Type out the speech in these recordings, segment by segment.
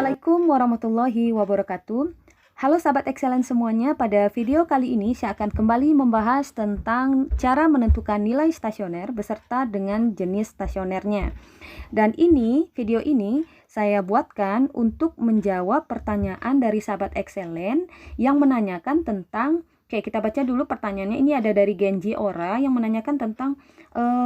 Assalamualaikum warahmatullahi wabarakatuh. Halo sahabat excellent semuanya, pada video kali ini saya akan kembali membahas tentang cara menentukan nilai stasioner beserta dengan jenis stasionernya. Dan video ini saya buatkan untuk menjawab pertanyaan dari sahabat excellent yang menanyakan tentang, kita baca dulu pertanyaannya. Ini ada dari Genji Ora yang menanyakan tentang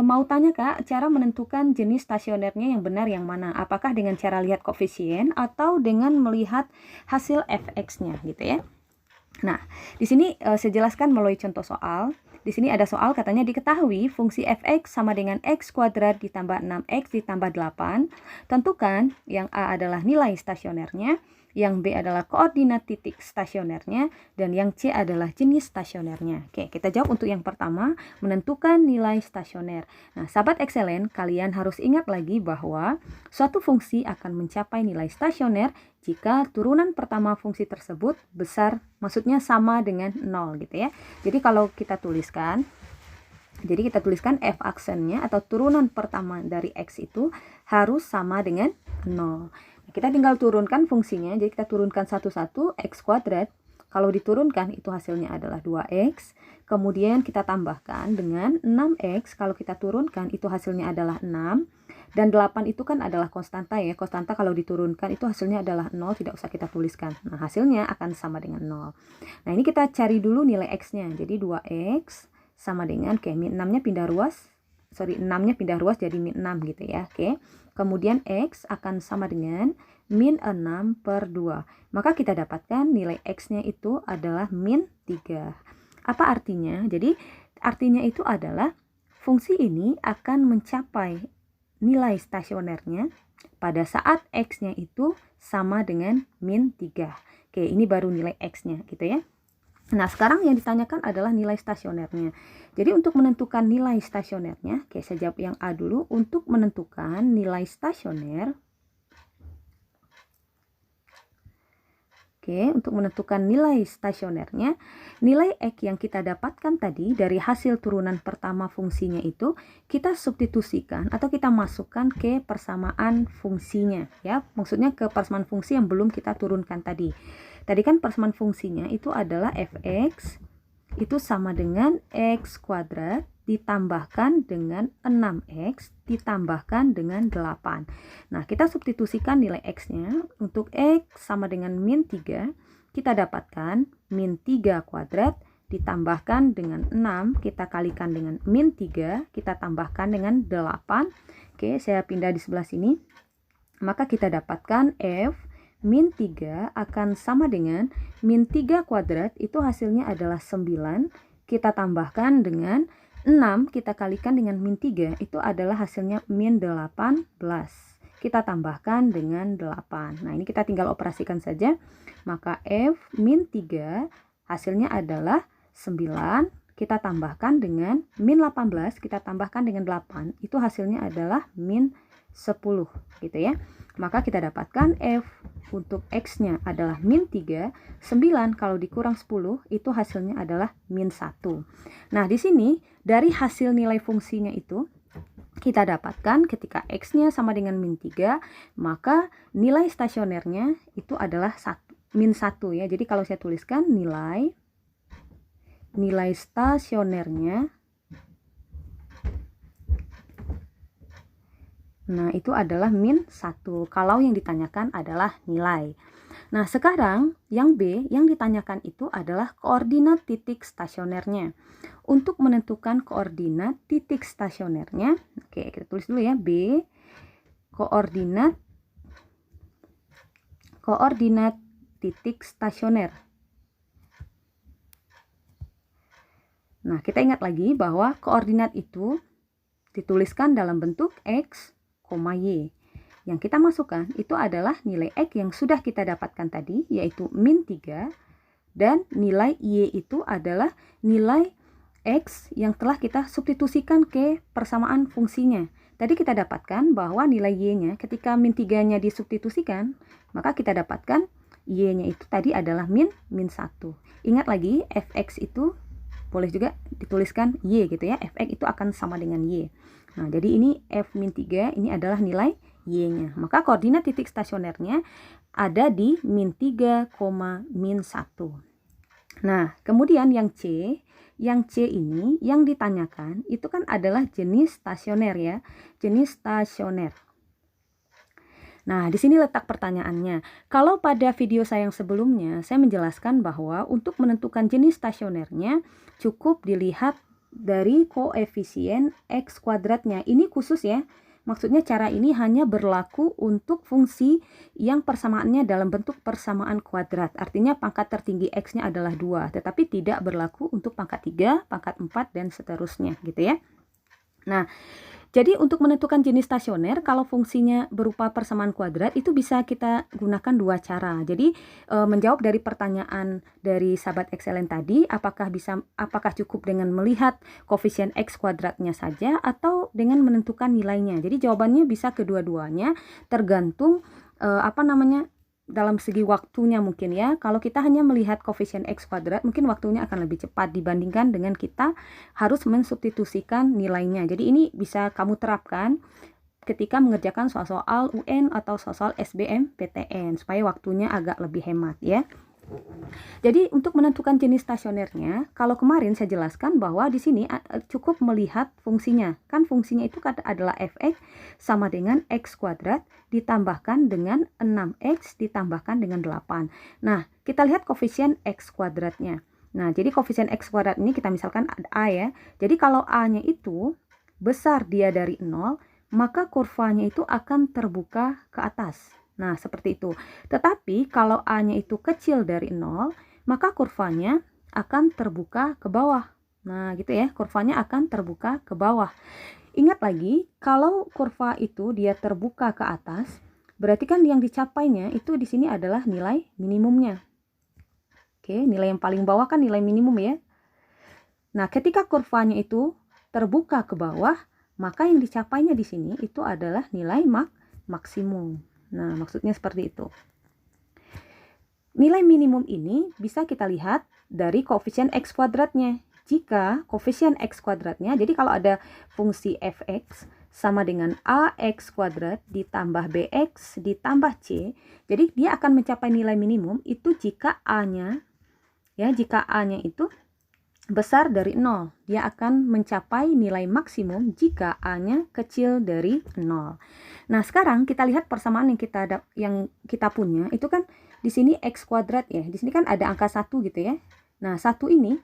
mau tanya Kak, cara menentukan jenis stasionernya yang benar yang mana? Apakah dengan cara lihat koefisien atau dengan melihat hasil fx-nya gitu ya. Nah, di sini saya jelaskan melalui contoh soal. Di sini ada soal katanya diketahui fungsi fx sama dengan x kuadrat ditambah 6x ditambah 8. Tentukan yang A adalah nilai stasionernya, yang B adalah koordinat titik stasionernya, dan yang C adalah jenis stasionernya. Oke, kita jawab untuk yang pertama, menentukan nilai stasioner. Nah, sahabat excellent, kalian harus ingat lagi bahwa suatu fungsi akan mencapai nilai stasioner jika turunan pertama fungsi tersebut besar, maksudnya sama dengan 0 gitu ya. Jadi kalau kita tuliskan, f aksennya atau turunan pertama dari x itu harus sama dengan 0. Kita tinggal turunkan fungsinya, jadi kita turunkan satu-satu, x kuadrat. Kalau diturunkan itu hasilnya adalah 2x. Kemudian kita tambahkan dengan 6x, kalau kita turunkan itu hasilnya adalah 6. Dan 8 itu kan adalah konstanta ya. Konstanta kalau diturunkan itu hasilnya adalah 0, tidak usah kita tuliskan. Nah, hasilnya akan sama dengan 0. Nah, ini kita cari dulu nilai x-nya. Jadi 2x sama dengan, min 6-nya pindah ruas. 6-nya pindah ruas jadi min 6 gitu ya. Kemudian x akan sama dengan min 6 per 2. Maka kita dapatkan nilai x-nya itu adalah min 3. Apa artinya? Jadi artinya itu adalah fungsi ini akan mencapai nilai stasionernya pada saat x-nya itu sama dengan min 3. Ini baru nilai x-nya gitu ya. Nah, sekarang yang ditanyakan adalah nilai stasionernya. Jadi untuk menentukan nilai stasionernya, saya jawab yang A dulu. Untuk menentukan nilai stasioner, untuk menentukan nilai stasionernya, nilai x yang kita dapatkan tadi dari hasil turunan pertama fungsinya itu kita substitusikan atau kita masukkan ke persamaan fungsinya ya. Maksudnya ke persamaan fungsi yang belum kita turunkan tadi. Tadi kan persamaan fungsinya itu adalah fx itu sama dengan x kuadrat ditambahkan dengan 6x ditambahkan dengan 8. Nah, kita substitusikan nilai x-nya. Untuk x sama dengan min 3, kita dapatkan min 3 kuadrat ditambahkan dengan 6, kita kalikan dengan min 3, kita tambahkan dengan 8. Saya pindah di sebelah sini. Maka kita dapatkan f min 3 akan sama dengan min 3 kuadrat, itu hasilnya adalah 9. Kita tambahkan dengan 6, kita kalikan dengan min 3, itu adalah hasilnya min 18. Kita tambahkan dengan 8. Nah, ini kita tinggal operasikan saja. Maka f min 3 hasilnya adalah 9. Kita tambahkan dengan min 18, kita tambahkan dengan 8, itu hasilnya adalah min 10 gitu ya. Maka kita dapatkan f untuk x-nya adalah min 3, 9 kalau dikurang 10 itu hasilnya adalah min 1. Nah, di sini dari hasil nilai fungsinya itu kita dapatkan ketika x-nya sama dengan min 3, maka nilai stasionernya itu adalah min 1 ya. Jadi kalau saya tuliskan nilai stasionernya, nah, itu adalah min 1 kalau yang ditanyakan adalah nilai. Nah, sekarang yang B yang ditanyakan itu adalah koordinat titik stasionernya. Untuk menentukan koordinat titik stasionernya, kita tulis dulu ya, B koordinat titik stasioner. Nah, kita ingat lagi bahwa koordinat itu dituliskan dalam bentuk x, y. Yang kita masukkan itu adalah nilai x yang sudah kita dapatkan tadi, yaitu min 3, dan nilai y itu adalah nilai x yang telah kita substitusikan ke persamaan fungsinya. Tadi kita dapatkan bahwa nilai y-nya ketika min 3-nya disubstitusikan, maka kita dapatkan y-nya itu tadi adalah min 1. Ingat lagi, fx itu boleh juga dituliskan y gitu ya. Fx itu akan sama dengan y. Nah, jadi ini f min 3 ini adalah nilai Y-nya. Maka koordinat titik stasionernya ada di min 3, min 1. Nah, kemudian yang C ini yang ditanyakan itu kan adalah jenis stasioner ya, jenis stasioner. Nah, di sini letak pertanyaannya. Kalau pada video saya yang sebelumnya, saya menjelaskan bahwa untuk menentukan jenis stasionernya cukup dilihat dari koefisien X kuadratnya. Ini khusus ya. Maksudnya cara ini hanya berlaku untuk fungsi yang persamaannya dalam bentuk persamaan kuadrat. Artinya pangkat tertinggi X-nya adalah 2, tetapi tidak berlaku untuk pangkat 3, pangkat 4, dan seterusnya gitu ya. Nah, jadi untuk menentukan jenis stasioner, kalau fungsinya berupa persamaan kuadrat, itu bisa kita gunakan dua cara. Jadi menjawab dari pertanyaan dari sahabat excellent tadi, apakah cukup dengan melihat koefisien X kuadratnya saja atau dengan menentukan nilainya. Jadi jawabannya bisa kedua-duanya, tergantung dalam segi waktunya mungkin ya. Kalau kita hanya melihat koefisien X kuadrat, mungkin waktunya akan lebih cepat dibandingkan dengan kita harus mensubstitusikan nilainya. Jadi ini bisa kamu terapkan ketika mengerjakan soal-soal UN atau soal SBMPTN supaya waktunya agak lebih hemat ya. Jadi untuk menentukan jenis stasionernya, kalau kemarin saya jelaskan bahwa di sini cukup melihat fungsinya. Kan fungsinya itu adalah fx sama dengan x kuadrat ditambahkan dengan 6x ditambahkan dengan 8. Nah, kita lihat koefisien x kuadratnya. Nah, jadi koefisien x kuadrat ini kita misalkan a ya. Jadi kalau a-nya itu besar dia dari 0, maka kurvanya itu akan terbuka ke atas. Nah, seperti itu. Tetapi kalau A-nya itu kecil dari 0, maka kurvanya akan terbuka ke bawah. Nah, gitu ya. Kurvanya akan terbuka ke bawah. Ingat lagi, kalau kurva itu dia terbuka ke atas, berarti kan yang dicapainya itu di sini adalah nilai minimumnya. Oke, nilai yang paling bawah kan nilai minimum ya. Nah, ketika kurvanya itu terbuka ke bawah, maka yang dicapainya di sini itu adalah nilai maksimum. Nah, maksudnya seperti itu. Nilai minimum ini bisa kita lihat dari koefisien X kuadratnya. Jika koefisien X kuadratnya, jadi kalau ada fungsi fx sama dengan ax kuadrat ditambah bx ditambah c, jadi dia akan mencapai nilai minimum itu jika a-nya itu besar dari 0. Dia akan mencapai nilai maksimum jika A-nya kecil dari 0. Nah, sekarang kita lihat persamaan yang kita punya itu kan di sini X kuadrat ya. Di sini kan ada angka 1 gitu ya. Nah, 1 ini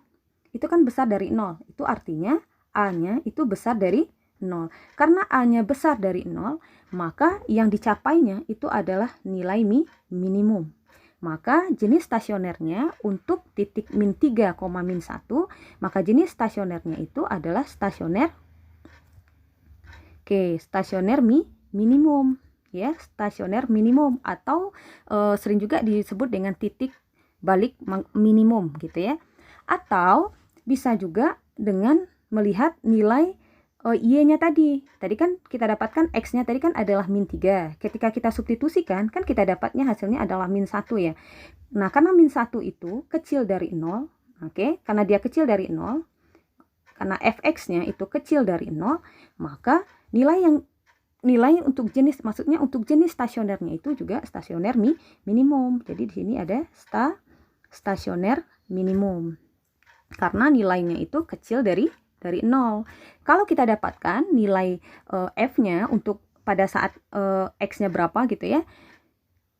itu kan besar dari 0. Itu artinya A-nya itu besar dari 0. Karena A-nya besar dari 0, maka yang dicapainya itu adalah nilai minimum. Maka jenis stasionernya untuk titik min 3, min 1, maka jenis stasionernya itu adalah stasioner minimum ya, stasioner minimum atau sering juga disebut dengan titik balik minimum gitu ya. Atau bisa juga dengan melihat nilai Y-nya tadi kan kita dapatkan X-nya tadi kan adalah min 3. Ketika kita substitusikan, kan kita dapatnya hasilnya adalah min 1 ya. Nah, karena min 1 itu kecil dari 0, oke, karena dia kecil dari 0, karena fx-nya itu kecil dari 0, maka nilai untuk jenis, maksudnya untuk jenis stasionernya itu juga stasioner minimum. Jadi di sini ada stasioner minimum. Karena nilainya itu kecil dari 0. Kalau kita dapatkan nilai F-nya untuk pada saat X-nya berapa gitu ya.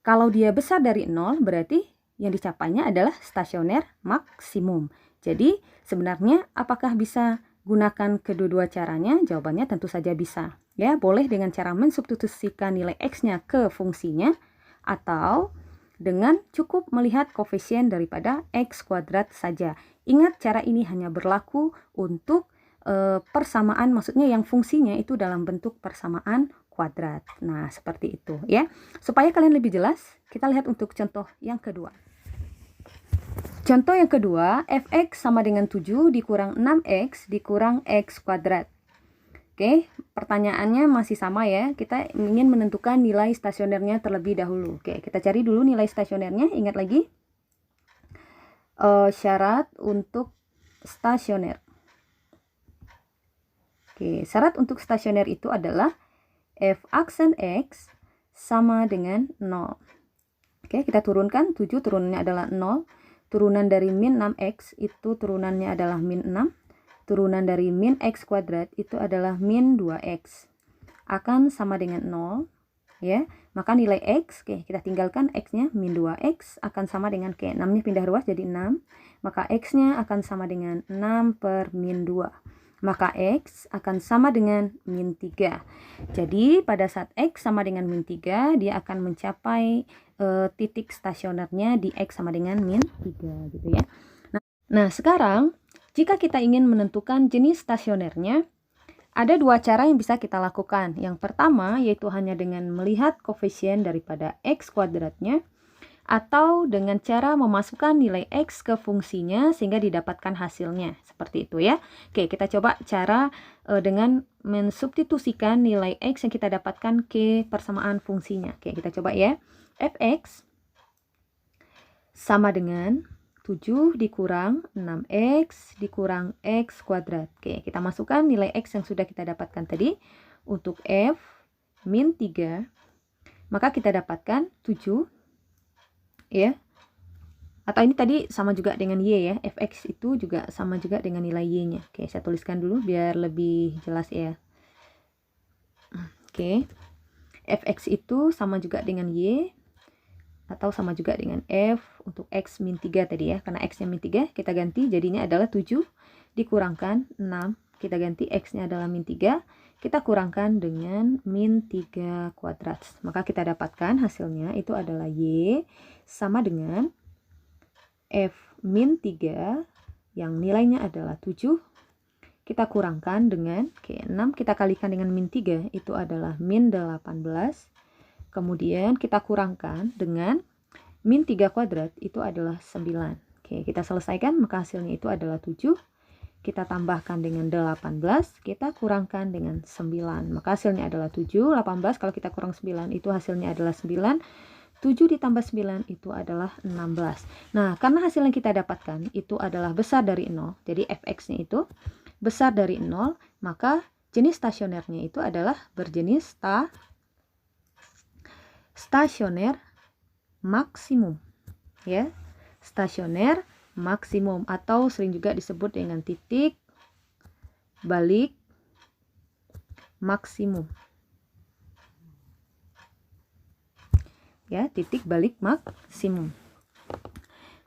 Kalau dia besar dari 0, berarti yang dicapainya adalah stasioner maksimum. Jadi sebenarnya apakah bisa gunakan kedua-dua caranya? Jawabannya tentu saja bisa. Ya, boleh dengan cara mensubstitusikan nilai X-nya ke fungsinya atau dengan cukup melihat koefisien daripada X kuadrat saja. Ingat, cara ini hanya berlaku untuk persamaan, maksudnya yang fungsinya itu dalam bentuk persamaan kuadrat. Nah, seperti itu ya. Supaya kalian lebih jelas, kita lihat untuk contoh yang kedua. Contoh yang kedua, fx sama dengan 7 dikurang 6x dikurang x kuadrat. Oke, pertanyaannya masih sama ya. Kita ingin menentukan nilai stasionernya terlebih dahulu. Oke, kita cari dulu nilai stasionernya. Ingat lagi, syarat untuk stasioner. Oke, syarat untuk stasioner itu adalah F aksen X sama dengan 0. Oke, kita turunkan. 7 turunannya adalah 0. Turunan dari min 6x itu turunannya adalah min 6. Turunan dari min x kuadrat itu adalah min 2x. Akan sama dengan 0. Ya, maka nilai x, oke, kita tinggalkan x-nya, min 2x akan sama dengan, 6-nya pindah ruas jadi 6. Maka x-nya akan sama dengan 6 per min 2. Maka x akan sama dengan min 3. Jadi pada saat x sama dengan min 3, dia akan mencapai titik stasionernya di x sama dengan min 3 gitu ya. Nah, sekarang jika kita ingin menentukan jenis stasionernya, ada dua cara yang bisa kita lakukan. Yang pertama yaitu hanya dengan melihat koefisien daripada x kuadratnya, atau dengan cara memasukkan nilai x ke fungsinya sehingga didapatkan hasilnya. Seperti itu ya. Oke, kita coba cara dengan mensubstitusikan nilai x yang kita dapatkan ke persamaan fungsinya. Oke, kita coba ya. Fx sama dengan 7 dikurang 6x dikurang x kuadrat. Oke, kita masukkan nilai x yang sudah kita dapatkan tadi. Untuk f min 3, maka kita dapatkan 7 ya. Atau ini tadi sama juga dengan y ya. Fx itu juga sama juga dengan nilai y-nya. Oke, saya tuliskan dulu biar lebih jelas ya. Oke. Fx itu sama juga dengan y atau sama juga dengan f untuk x min 3 tadi ya. Karena x-nya min 3 kita ganti jadinya adalah 7 dikurangkan 6. Kita ganti x-nya adalah min 3. Kita kurangkan dengan min 3 kuadrat. Maka kita dapatkan hasilnya itu adalah y sama dengan f min 3 yang nilainya adalah 7. Kita kurangkan dengan 6 kita kalikan dengan min 3 itu adalah min 18. Kemudian kita kurangkan dengan min 3 kuadrat itu adalah 9. Oke, kita selesaikan maka hasilnya itu adalah 7. Kita tambahkan dengan 18, kita kurangkan dengan 9. Maka hasilnya adalah 7, 18 kalau kita kurang 9 itu hasilnya adalah 9. 7 ditambah 9 itu adalah 16. Nah, karena hasil yang kita dapatkan itu adalah besar dari 0, jadi fx-nya itu besar dari 0, maka jenis stasionernya itu adalah berjenis stasioner maksimum ya, stasioner maksimum atau sering juga disebut dengan titik balik maksimum ya, titik balik maksimum.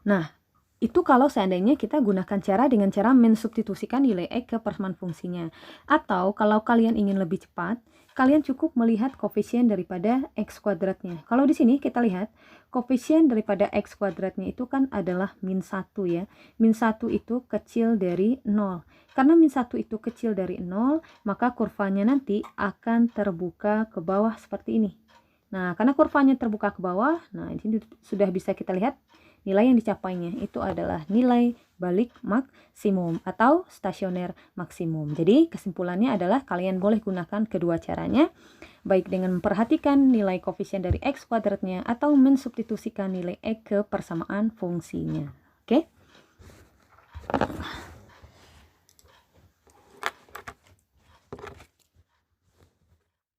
Nah, itu kalau seandainya kita gunakan dengan cara mensubstitusikan nilai x ke persamaan fungsinya. Atau kalau kalian ingin lebih cepat, kalian cukup melihat koefisien daripada x kuadratnya. Kalau di sini kita lihat koefisien daripada x kuadratnya itu kan adalah min 1 ya. Min 1 itu kecil dari 0. Karena min 1 itu kecil dari 0, maka kurvanya nanti akan terbuka ke bawah seperti ini. Nah, karena kurvanya terbuka ke bawah, nah ini sudah bisa kita lihat nilai yang dicapainya itu adalah nilai balik maksimum atau stasioner maksimum. Jadi kesimpulannya adalah kalian boleh gunakan kedua caranya, baik dengan memperhatikan nilai koefisien dari x kuadratnya atau mensubstitusikan nilai x ke persamaan fungsinya.